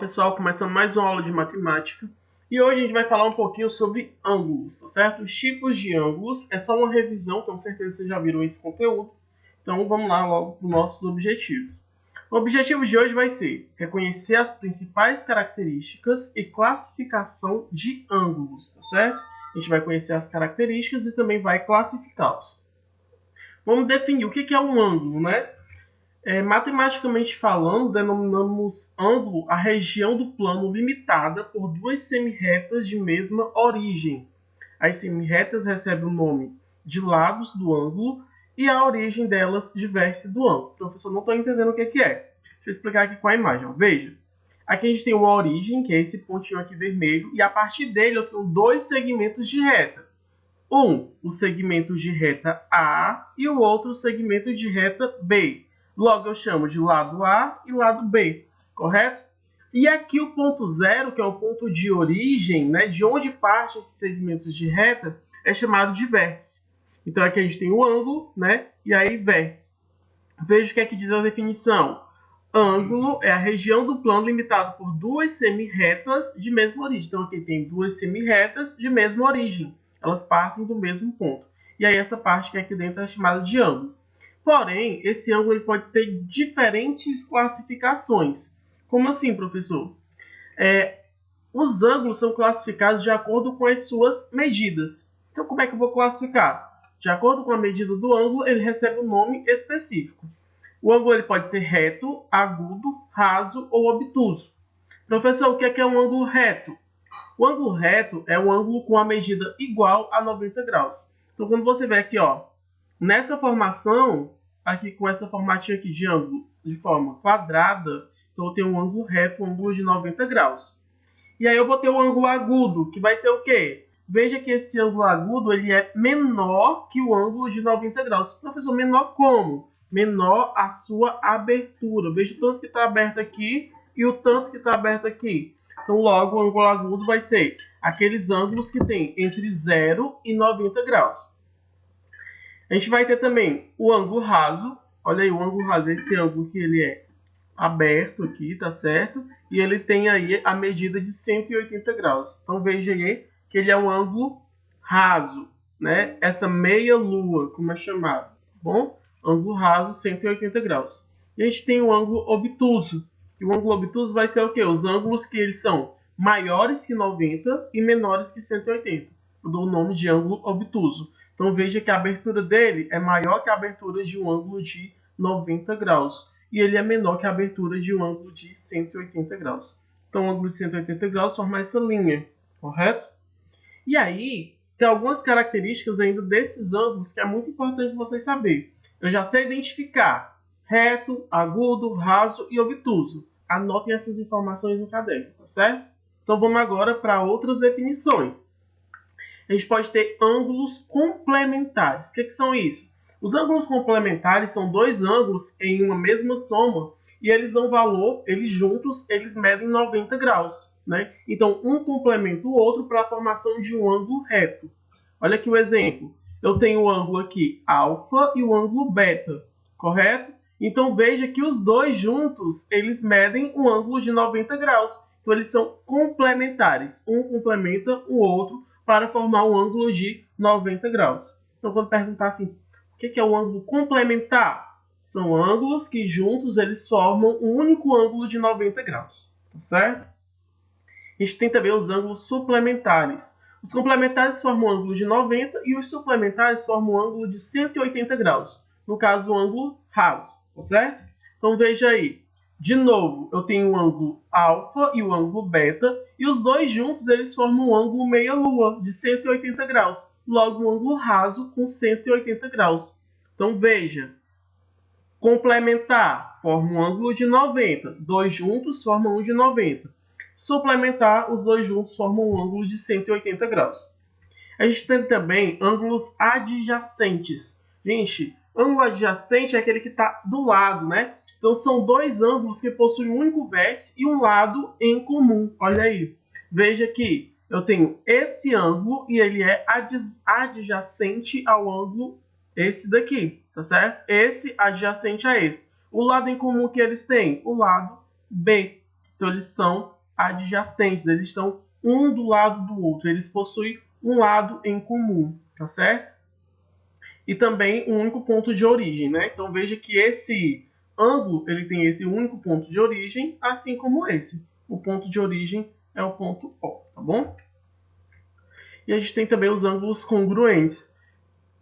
pessoal, começando mais uma aula de matemática e hoje a gente vai falar um pouquinho sobre ângulos, tá certo? Os tipos de ângulos é só uma revisão, com certeza vocês já viram esse conteúdo, então vamos lá logo para os nossos objetivos. O objetivo de hoje vai ser reconhecer as principais características e classificação de ângulos, tá certo? A gente vai conhecer as características e também vai classificá-los. Vamos definir o que é um ângulo, né? Matematicamente falando, denominamos ângulo a região do plano limitada por duas semirretas de mesma origem. As semirretas recebem o nome de lados do ângulo e a origem delas de vértice do ângulo. Professor, não estou entendendo o que é. Deixa eu explicar aqui com a imagem. Ó. Veja, aqui a gente tem uma origem, que é esse pontinho aqui vermelho, e a partir dele eu tenho dois segmentos de reta. O segmento de reta A e o outro segmento de reta B. Logo, eu chamo de lado A e lado B, correto? E aqui o ponto zero, que é o ponto de origem, né, de onde partem esses segmentos de reta, é chamado de vértice. Então, aqui a gente tem o ângulo, né, e aí vértice. Veja o que é que diz a definição. Ângulo é a região do plano limitada por duas semirretas de mesma origem. Então, aqui tem duas semirretas de mesma origem. Elas partem do mesmo ponto. E aí, essa parte que é aqui dentro é chamada de ângulo. Porém, esse ângulo ele pode ter diferentes classificações. Como assim, professor? Os ângulos são classificados de acordo com as suas medidas. Então, como é que eu vou classificar? De acordo com a medida do ângulo, ele recebe um nome específico. O ângulo ele pode ser reto, agudo, raso ou obtuso. Professor, o que é um ângulo reto? O ângulo reto é um ângulo com a medida igual a 90 graus. Então, quando você vê aqui, ó, nessa formação, aqui com essa formatinha aqui de ângulo de forma quadrada, então eu tenho um ângulo reto, um ângulo de 90 graus. E aí eu vou ter o ângulo agudo, que vai ser o quê? Veja que esse ângulo agudo ele é menor que o ângulo de 90 graus. Professor, menor como? Menor a sua abertura. Veja o tanto que está aberto aqui e o tanto que está aberto aqui. Então, logo, o ângulo agudo vai ser aqueles ângulos que tem entre 0 e 90 graus. A gente vai ter também o ângulo raso. Olha aí, o ângulo raso, esse ângulo que ele é aberto aqui, tá certo? E ele tem aí a medida de 180 graus. Então, veja aí que ele é um ângulo raso, né? Essa meia-lua, como é chamado, tá bom? Ângulo raso, 180 graus. E a gente tem o ângulo obtuso. E o ângulo obtuso vai ser o quê? Os ângulos que eles são maiores que 90 e menores que 180. Eu dou o nome de ângulo obtuso. Então, veja que a abertura dele é maior que a abertura de um ângulo de 90 graus. E ele é menor que a abertura de um ângulo de 180 graus. Então, o ângulo de 180 graus forma essa linha, correto? E aí, tem algumas características ainda desses ângulos que é muito importante vocês saberem. Eu já sei identificar reto, agudo, raso e obtuso. Anotem essas informações no caderno, tá certo? Então, vamos agora para outras definições. A gente pode ter ângulos complementares. O que são isso? Os ângulos complementares são dois ângulos em uma mesma soma e eles dão valor, eles juntos, eles medem 90 graus. Né? Então, um complementa o outro para a formação de um ângulo reto. Olha aqui o exemplo. Eu tenho o ângulo aqui alfa e o ângulo beta, correto? Então, veja que os dois juntos, eles medem um ângulo de 90 graus. Então, eles são complementares. Um complementa o outro para formar um ângulo de 90 graus. Então, quando perguntar assim, o que é o ângulo complementar? São ângulos que juntos eles formam um único ângulo de 90 graus. Tá certo? A gente tem também os ângulos suplementares. Os complementares formam um ângulo de 90 e os suplementares formam um ângulo de 180 graus. No caso, o ângulo raso. Tá certo? Então, veja aí. De novo, eu tenho o ângulo alfa e o ângulo beta, e os dois juntos eles formam um ângulo meia-lua, de 180 graus. Logo, um ângulo raso com 180 graus. Então, veja, complementar forma um ângulo de 90, dois juntos formam um de 90. Suplementar, os dois juntos formam um ângulo de 180 graus. A gente tem também ângulos adjacentes. Gente, ângulo adjacente é aquele que está do lado, né? Então, são dois ângulos que possuem um único vértice e um lado em comum. Olha aí. Veja que eu tenho esse ângulo e ele é adjacente ao ângulo esse daqui, tá certo? Esse adjacente a esse. O lado em comum que eles têm? O lado B. Então, eles são adjacentes, eles estão um do lado do outro, eles possuem um lado em comum, tá certo? E também um único ponto de origem, né? Então, veja que esse ângulo ele tem esse único ponto de origem, assim como esse. O ponto de origem é o ponto O, tá bom? E a gente tem também os ângulos congruentes.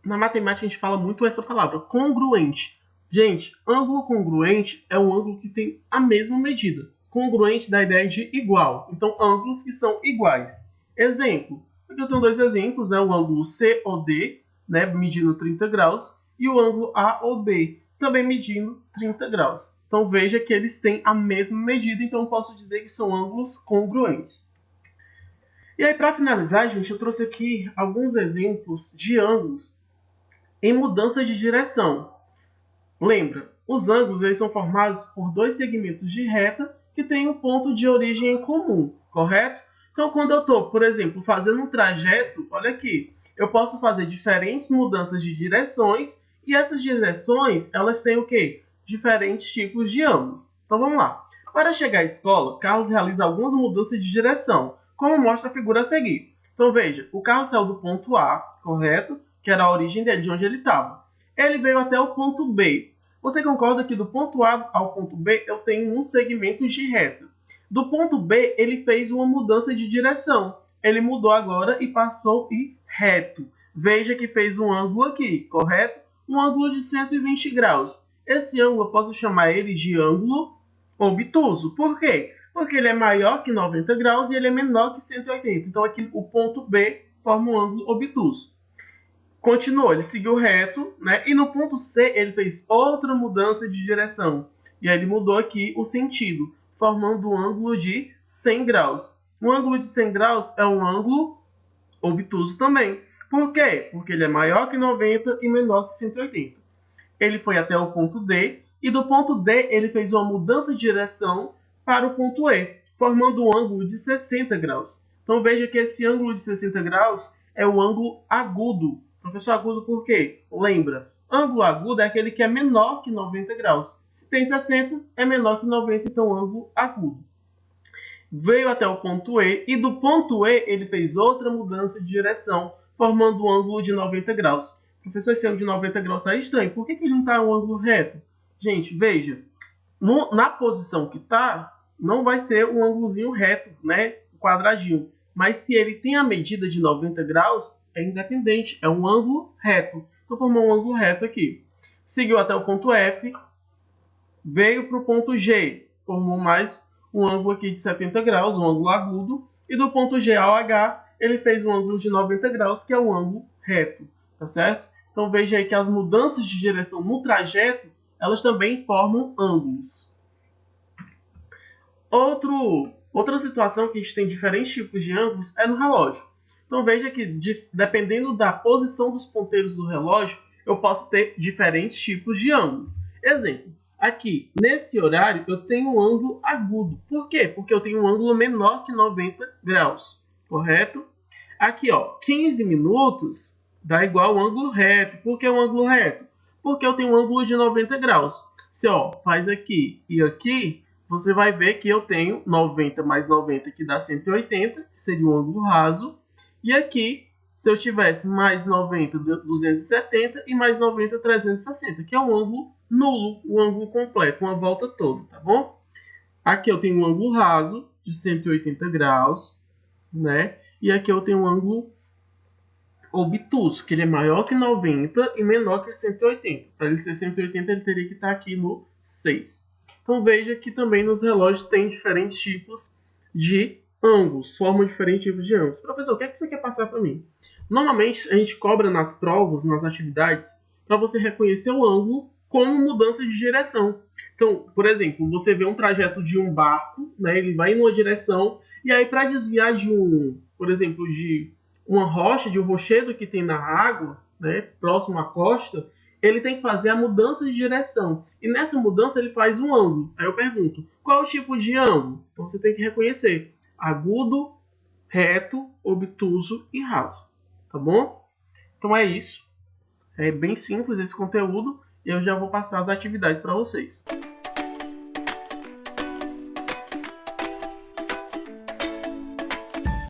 Na matemática a gente fala muito essa palavra, congruente. Gente, ângulo congruente é um ângulo que tem a mesma medida. Congruente dá a ideia de igual. Então, ângulos que são iguais. Exemplo. Aqui eu tenho dois exemplos, né? O ângulo COD, né, medindo 30 graus, e o ângulo AOB, também medindo 30 graus. Então, veja que eles têm a mesma medida, então eu posso dizer que são ângulos congruentes. E aí, para finalizar, gente, eu trouxe aqui alguns exemplos de ângulos em mudança de direção. Lembra, os ângulos eles são formados por dois segmentos de reta que têm um ponto de origem em comum, correto? Então, quando eu estou, por exemplo, fazendo um trajeto, olha aqui, eu posso fazer diferentes mudanças de direções e essas direções, elas têm o quê? Diferentes tipos de ângulos. Então, vamos lá. Para chegar à escola, Carlos realiza algumas mudanças de direção, como mostra a figura a seguir. Então, veja, o carro saiu do ponto A, correto? Que era a origem dele, de onde ele estava. Ele veio até o ponto B. Você concorda que do ponto A ao ponto B eu tenho um segmento de reta. Do ponto B, ele fez uma mudança de direção. Ele mudou agora e passou ir reto. Veja que fez um ângulo aqui, correto? Um ângulo de 120 graus. Esse ângulo eu posso chamar ele de ângulo obtuso. Por quê? Porque ele é maior que 90 graus e ele é menor que 180. Então, aqui o ponto B forma um ângulo obtuso. Continuou, ele seguiu reto, né? E no ponto C ele fez outra mudança de direção. E aí ele mudou aqui o sentido, formando um ângulo de 100 graus. Um ângulo de 100 graus é um ângulo obtuso também. Por quê? Porque ele é maior que 90 e menor que 180. Ele foi até o ponto D, e do ponto D ele fez uma mudança de direção para o ponto E, formando um ângulo de 60 graus. Então veja que esse ângulo de 60 graus é o ângulo agudo. Professor, agudo por quê? Lembra, ângulo agudo é aquele que é menor que 90 graus. Se tem 60, é menor que 90, então ângulo agudo. Veio até o ponto E, e do ponto E ele fez outra mudança de direção, formando um ângulo de 90 graus. Professor, esse ângulo de 90 graus está estranho. Por que ele não está um ângulo reto? Gente, veja, na posição que está, não vai ser um ângulozinho reto, né? Quadradinho. Mas se ele tem a medida de 90 graus, é independente, é um ângulo reto. Então, formou um ângulo reto aqui. Seguiu até o ponto F, veio para o ponto G, formou mais um ângulo aqui de 70 graus, um ângulo agudo. E do ponto G ao H, ele fez um ângulo de 90 graus, que é um ângulo reto, tá certo? Então, veja aí que as mudanças de direção no trajeto, elas também formam ângulos. Outra situação que a gente tem diferentes tipos de ângulos é no relógio. Então veja que dependendo da posição dos ponteiros do relógio, eu posso ter diferentes tipos de ângulo. Exemplo, aqui nesse horário eu tenho um ângulo agudo. Por quê? Porque eu tenho um ângulo menor que 90 graus, correto? Aqui, ó, 15 minutos dá igual ao ângulo reto. Por que um ângulo reto? Porque eu tenho um ângulo de 90 graus. Se ó, faz aqui e aqui, você vai ver que eu tenho 90 mais 90, que dá 180, que seria um ângulo raso. E aqui, se eu tivesse mais 90, 270 e mais 90, 360, que é um ângulo nulo, um ângulo completo, uma volta toda, tá bom? Aqui eu tenho um ângulo raso de 180 graus, né? E aqui eu tenho um ângulo obtuso, que ele é maior que 90 e menor que 180. Para ele ser 180, ele teria que estar aqui no 6. Então veja que também nos relógios tem diferentes tipos de ângulos, formam diferentes tipos de ângulos. Professor, o que é que você quer passar para mim? Normalmente a gente cobra nas provas, nas atividades, para você reconhecer o ângulo como mudança de direção. Então, por exemplo, você vê um trajeto de um barco, né, ele vai em uma direção, e aí para desviar de por exemplo, de uma rocha, de um rochedo que tem na água, né, próximo à costa, ele tem que fazer a mudança de direção. E nessa mudança ele faz um ângulo. Aí eu pergunto, qual é o tipo de ângulo? Então você tem que reconhecer agudo, reto, obtuso e raso. Tá bom? Então é isso. É bem simples esse conteúdo. E eu já vou passar as atividades para vocês.